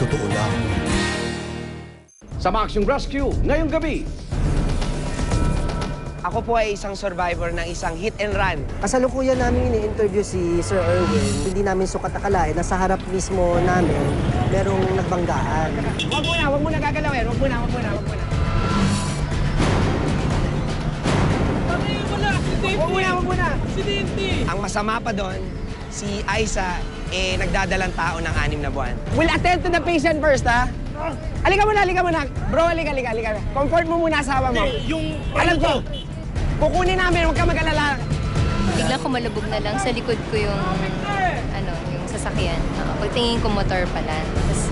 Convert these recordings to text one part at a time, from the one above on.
totoo lang. Sa Maximum Rescue, ngayong gabi. Ako po ay isang survivor ng isang hit and run. Kasalukuyan namin ini-interview si Sir Erwin. Hindi namin sukat akalain na sa harap mismo namin merong nagbanggaan. Wag muna gagalawin. Wag muna. Wag muna. Ang masama pa doon, si Aiza, nagdadalang tao ng 6 na buwan. We'll attend to the patient first, ha? Halika muna. Bro, halika. Comfort mo muna asawa mo. Alam ko, kukunin namin, huwag ka mag-alala. Biglang kumalubog na lang sa likod ko yung sasakyan. Pagtingin ko motor pala. Tapos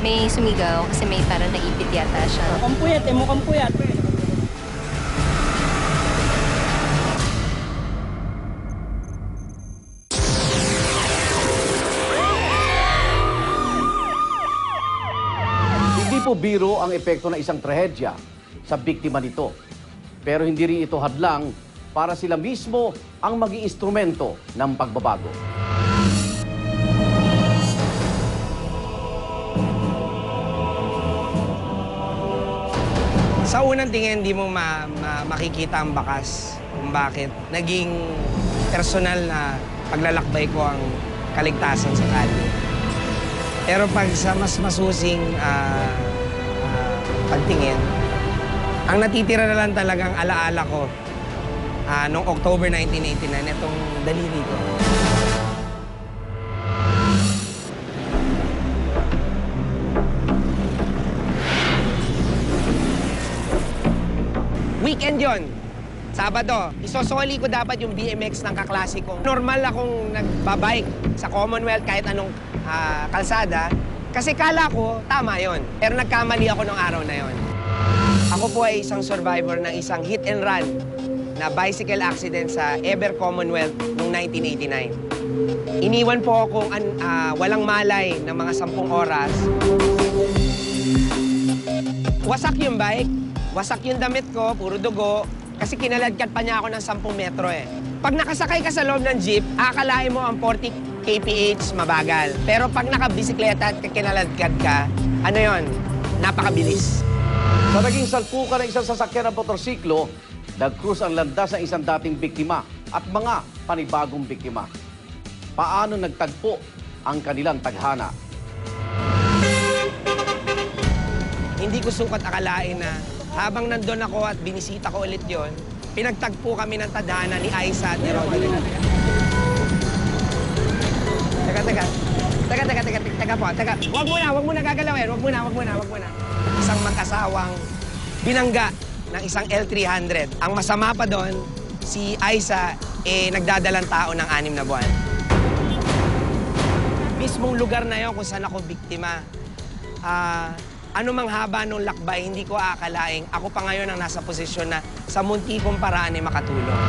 may sumigaw kasi may parang naipit yata siya. Mukhang puyat. Hindi po biro ang epekto ng isang trahedya sa biktima nito. Pero hindi rin ito hadlang para sila mismo ang maging instrumento ng pagbabago. Sa unang tingin, hindi mo makikita ang bakas kung bakit naging personal na paglalakbay ko ang kaligtasan sa kalye. Pero pag sa mas masusing pagtingin, ang natitira na lang talagang alaala ko noong October 1989, itong daliri ko. Weekend yon, Sabado. Isosoli ko dapat yung BMX ng kaklase ko. Normal akong nagbabike sa Commonwealth kahit anong kalsada. Kasi kala ko, tama yon. Pero nagkamali ako nung araw na yon. Ako po ay isang survivor ng isang hit and run na bicycle accident sa Ever Commonwealth noong 1989. Iniwan po akong walang malay ng mga 10 oras. Wasak yung bike, wasak yung damit ko, puro dugo, kasi kinaladkad pa niya ako ng 10 metro eh. Pag nakasakay ka sa loob ng jeep, akalain mo ang 40 kph mabagal. Pero pag nakabisikleta at kinaladkad ka, ano yon? Napakabilis. Sa naging salpukan ng isang sasakyan ng motorsiklo, nag-cruise ang landas ng isang dating biktima at mga panibagong biktima. Paano nagtagpo ang kanilang tadhana? Hindi ko sukat akalain na habang nandun ako at binisita ko ulit yon, pinagtagpo kami ng tadhana ni Aiza at ni Roderick. Teka po. Wag muna gagalawin. Wag muna. Isang mag-asawang binangga ng isang L300. Ang masama pa doon, si Aiza, nagdadalang tao ng 6 na buwan. Mismong lugar na yon kung saan ako biktima. Ano mang haba nung lakbay, hindi ko aakalaing ako pa ngayon ang nasa posisyon na sa munti kong paraan ay makatulong.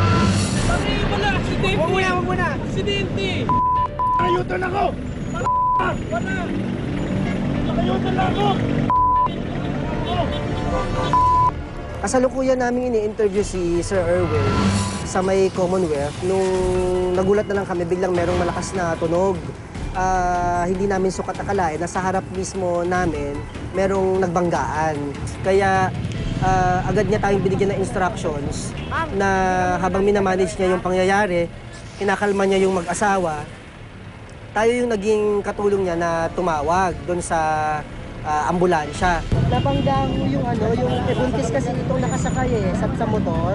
Wag muna! Aksidente! Ayutan ako! Wala! Ayutan ako! Kasalukuyan namin ini-interview si Sir Erwin sa may Commonwealth. Nung nagulat na lang kami, biglang merong malakas na tunog. Hindi namin sukat akalain na sa harap mismo namin merong nagbanggaan. Kaya agad niya tayong binigyan ng instructions na habang minamanage niya yung pangyayari, kinakalma niya yung mag-asawa, tayo yung naging katulong niya na tumawag doon sa ambulansya. Nabangga mo yung buntis kasi itong nakasakay sa motor.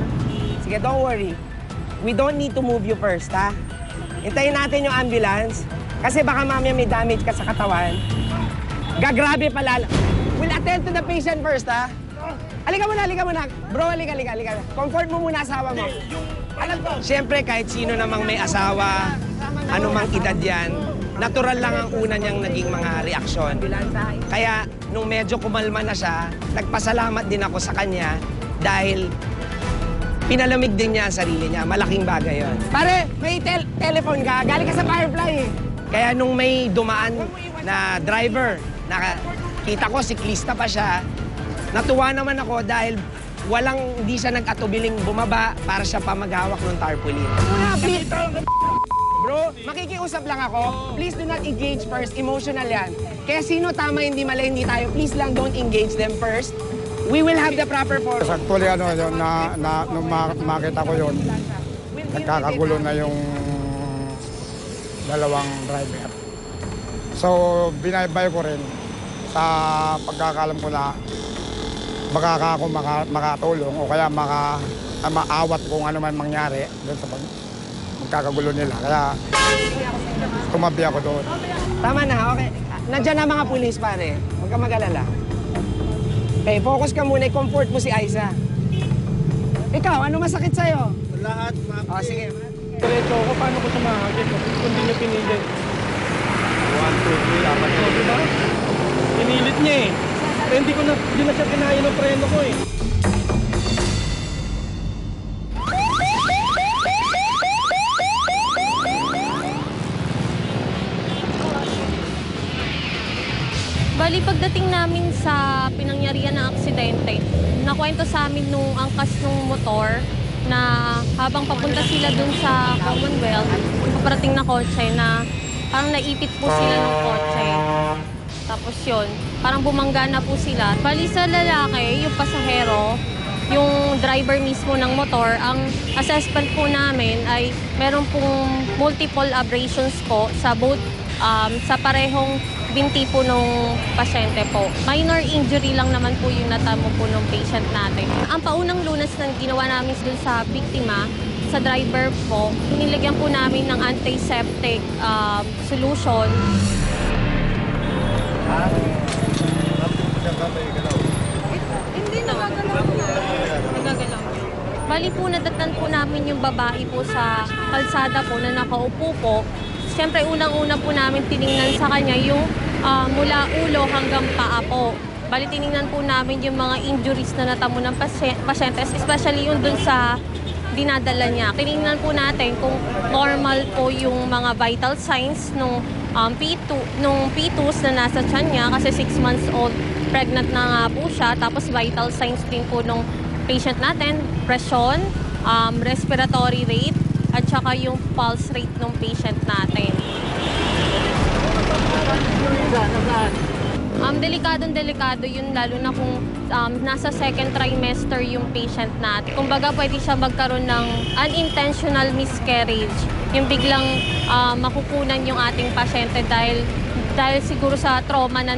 Sige, don't worry. We don't need to move you first, ha? Hintayin natin yung ambulance. Kasi baka mamaya may damage ka sa katawan. Gagrabe pala. We'll attend to the patient first, ha? Halika muna. Bro, halika. Comfort mo muna asawa mo. Alam ko, siyempre kahit sino namang may asawa, anumang edad yan, natural lang ang una niyang naging mga reaksyon. Kaya nung medyo kumalma na siya, nagpasalamat din ako sa kanya dahil pinalamig din niya ang sarili niya. Malaking bagay yon. Pare, may telephone ka. Galing ka sa Firefly eh. Kaya nung may dumaan na driver, nakita ko siklista pa siya, natuwa naman ako dahil hindi siya nag-atubiling bumaba para siya pa maghawak ng tarpaulin. Bro, makikiusap lang ako. Please do not engage first. Emotional yan. Kaya sino tama, hindi mali, hindi tayo. Please lang don't engage them first. We will have the proper forum. Actually, yun, nung makita ko yun, nagkakagulo na yung dalawang driver. So, binaybay ko rin sa pagkakalam ko na baka ako makatulong o kaya maawat kung ano man mangyari doon sa magkakagulo nila. Kaya tumabi ako doon. Tama na, okay. Nandiyan na mga pulis, pare. Huwag ka mag-alala. Okay, focus ka muna. I-comfort mo si Aiza. Ikaw, ano masakit sa'yo? Lahat, ma'am. O, sige. Diretso ako, paano ko sumahagit? Kung hindi niya pinilit. 1, 2, 3, apat na, diba? Pinilit niya eh. Pero hindi na siya kinaya ng preno ko eh. Bali, pagdating namin sa pinangyarihan ng aksidente, nakwento sa amin nung angkas nung motor na habang papunta sila dun sa Commonwealth, yung paparating na kotse na parang naipit po sila ng kotse. Tapos yun, parang bumangga na po sila. Bali sa lalaki, yung pasahero, yung driver mismo ng motor, ang assessment po namin ay meron pong multiple abrasions po sa both, sa parehong binti po nung pasyente po. Minor injury lang naman po yung natamo po ng patient natin. Ang paunang lunas na ginawa namin dun sa biktima, sa driver po, nilagyan po namin ng antiseptic solution. Hindi nagagalaw. Nagagalaw. Bali po, nadatnan po namin yung babae po sa kalsada po na nakaupo po. Siyempre, unang-una po namin tiningnan sa kanya yung mula ulo hanggang paa po. Bali, tiningnan po namin yung mga injuries na natamo ng pasyente, especially yung dun sa dinadala niya. Tiningnan po natin kung normal po yung mga vital signs nung fetus na nasa tiyan niya kasi 6 months old, pregnant na nga po siya. Tapos vital signs din po nung patient natin, presyon, respiratory rate, at saka yung pulse rate ng patient natin. Delikado yun, lalo na kung nasa second trimester yung patient natin. Kumbaga, pwede siya magkaroon ng unintentional miscarriage. Yung biglang makukunan yung ating pasyente dahil siguro sa trauma na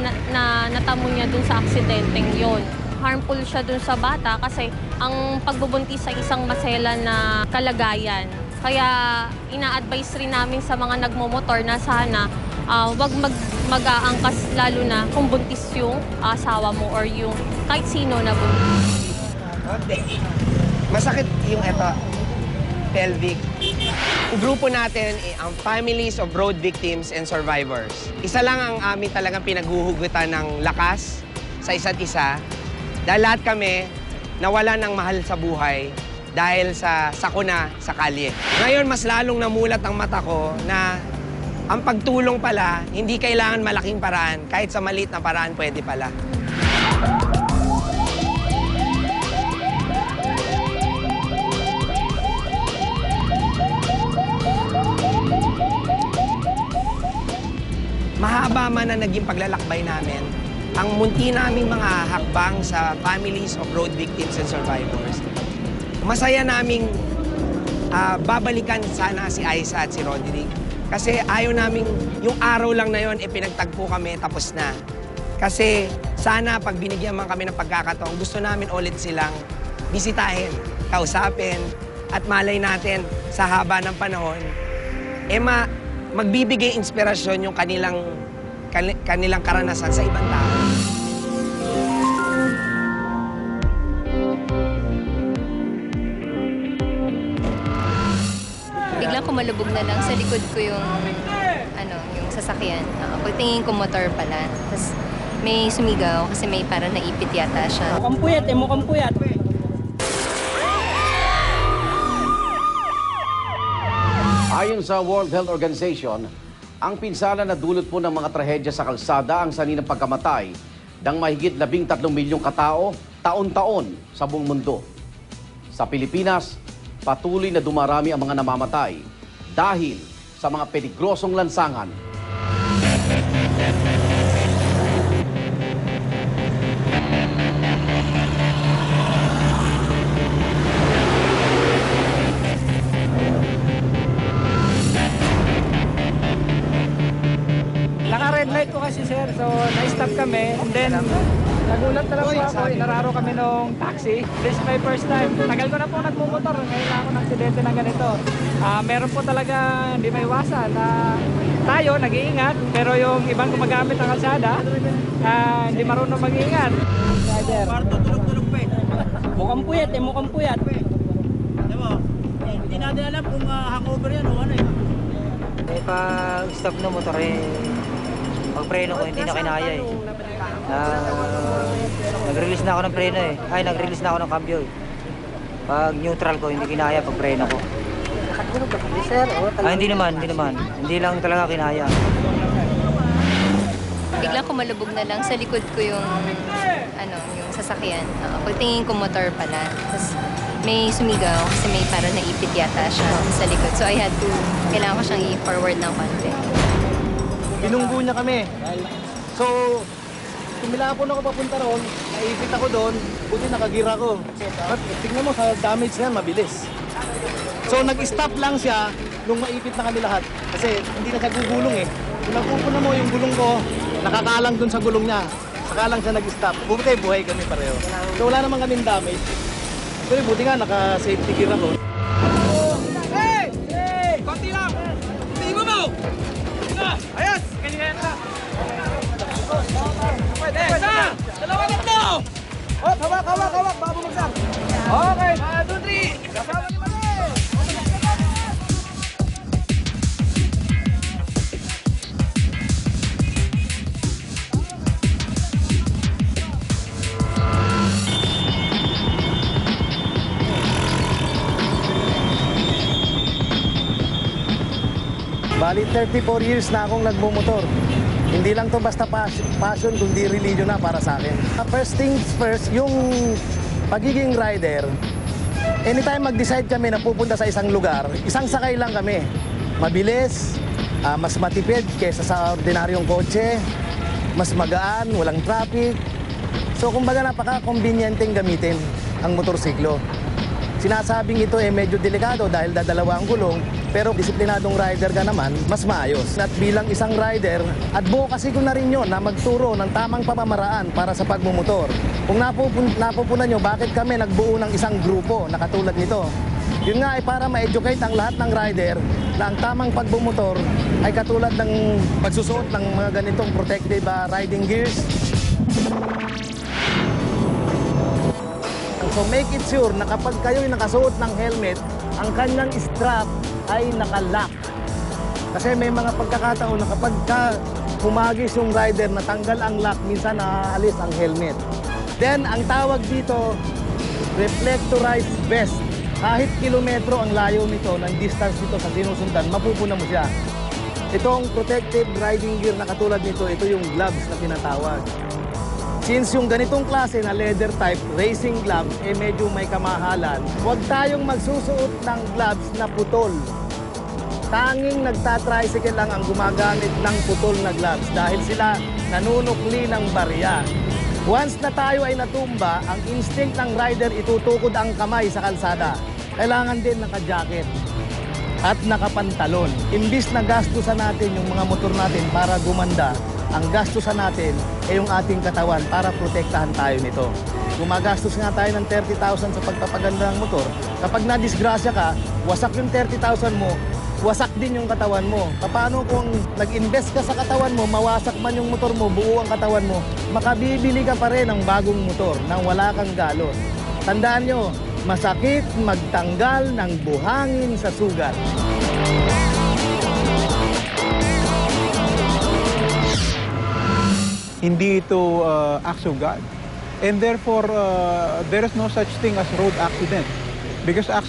natamo niya dun sa aksidenteng yon. Harmful siya dun sa bata kasi ang pagbubuntis sa isang masela na kalagayan. Kaya ina-advise rin namin sa mga nagmomotor na sana wag mag-aangkas lalo na kung buntis yung asawa mo or yung kahit sino na buntis. Masakit yung pelvic. Ang grupo natin, ang Families of Road Victims and Survivors. Isa lang ang amin talagang pinaghuhugutan ng lakas sa isa't isa. Dahil lahat kami nawala ng mahal sa buhay dahil sa sakuna sa kalye. Ngayon, mas lalong namulat ang mata ko na ang pagtulong pala, hindi kailangan malaking paraan. Kahit sa maliit na paraan, pwede pala. Mahaba man na naging paglalakbay namin, ang munti naming mga hakbang sa Families of Road Victims and Survivors, masaya naming babalikan sana si Aiza at si Roderick. Kasi ayaw naming yung araw lang na yon pinagtagpo kami, tapos na. Kasi sana pag binigyan man kami ng pagkakataon, gusto namin ulit silang bisitahin, kausapin, at malay natin sa haba ng panahon, magbibigay inspirasyon yung kanilang karanasan sa ibang tao. Biglang kumalubog na lang sa likod ko yung sasakyan. Pagtingin ko motor pala. Tapos may sumigaw kasi may parang naipit yata siya. Mukhang puyat eh, mukhang puyat. Ayon sa World Health Organization, ang pinsala na dulot po ng mga trahedya sa kalsada ang sanhi ng pagkamatay ng mahigit 13 milyong katao taon-taon sa buong mundo. Sa Pilipinas, patuloy na dumarami ang mga namamatay dahil sa mga peligrosong lansangan. Naka-red light po kasi sir, so na-stop kami. And then, nagulat na lang po ako, inararo kami nung taxi. This is my first time. Tagal ko na po nagmumotor, ngayon lang ako ng aksidente ng ganito. Meron po talaga hindi may iwasan na tayo nag-iingat, pero yung ibang gumagamit ng kalsada, hindi marunong mag-iingat. Rider. Mukhang puyat mukhang puyat. Hindi natin alam kung hangover yan o ano eh. Pag-stop ng motor pag preno ko hindi na kinaya eh. Nag-release na ako ng preno eh. Nag-release na ako ng cambio eh. Pag neutral ko, hindi kinaya pag preno ko. Hindi naman. Hindi lang talaga kinaya. Bigla kumalubog na lang sa likod ko yung yung sasakyan. Pagtingin ko motor pala. Tapos may sumigaw kasi may parang naipit yata siya sa likod. So kailangan ko siyang i-forward ng konti. Binunggo niya kami. So, tumilapon ako papunta roon, naipit ako doon, buti nakagira ko. But tingnan mo, sa damage na yan, mabilis. So, nag-stop lang siya nung maipit na kami lahat. Kasi hindi na siya gugulong eh. Kung napupunan mo yung gulong ko, nakakalang doon sa gulong niya. Saka lang siya nag-stop. Buti, buhay kami pareho. So, wala naman kaming damage. Pero buti nga, naka-safety gear ako. Hey! Konti lang! Tingin mo! Ayos! Ganyan na! Pwede! Isa! Dalawa na to! Hop! Hawak! Bago magsak! Okay! 1, 2, 3! Kasama ni Mali! Bali, 34 years na akong nagmumotor. Hindi lang to basta passion, kundi religion na para sa akin. First things first, yung pagiging rider, anytime mag-decide kami na pupunta sa isang lugar, isang sakay lang kami. Mabilis, mas matipid kaysa sa ordinaryong kotse, mas magaan, walang traffic. So, kumbaga napaka-convenienteng gamitin ang motorsiklo. Sinasabing ito medyo delikado dahil dadalawa ang gulong, pero disiplinadong rider ka naman, mas maayos. At bilang isang rider, advocacy ko na rin yun na magturo ng tamang pamamaraan para sa pagmumotor. Kung napupunan nyo, bakit kami nagbuo ng isang grupo na katulad nito? Yun nga ay para ma-educate ang lahat ng rider na ang tamang pagbumotor ay katulad ng pagsusuot ng mga ganitong protective riding gears. So make it sure na kapag kayo'y nakasuot ng helmet, ang kanyang strap ay nakalock. Kasi may mga pagkakataon na kapag humagis yung rider, natanggal ang lock, minsan naaalis ang helmet. Then, ang tawag dito, reflectorized vest. Kahit kilometro ang layo nito, ng distance nito sa sinusundan, mapupuna mo siya. Itong protective riding gear na katulad nito, ito yung gloves na tinatawag. Since yung ganitong klase na leather type, racing gloves, medyo may kamahalan, huwag tayong magsusuot ng gloves na putol. Tanging nagtatricycle lang ang gumagamit ng putol na gloves dahil sila nanunukli ng barya. Once na tayo ay natumba, ang instinct ng rider itutukod ang kamay sa kalsada. Kailangan din naka-jacket at nakapantalon. Imbis na gastusan natin yung mga motor natin para gumanda, ang gastusan natin ay yung ating katawan para protektahan tayo nito. Gumagastos nga tayo ng 30,000 sa pagpapaganda ng motor. Kapag nadisgrasya ka, wasak yung 30,000 mo, wasak din yung katawan mo. Paano kung nag-invest ka sa katawan mo, mawasak man yung motor mo, buo ang katawan mo, makabibili ka pa rin ng bagong motor nang wala kang galon. Tandaan nyo, masakit magtanggal ng buhangin sa sugat. Hindi ito acts of God. And therefore, there is no such thing as road accident. Because accident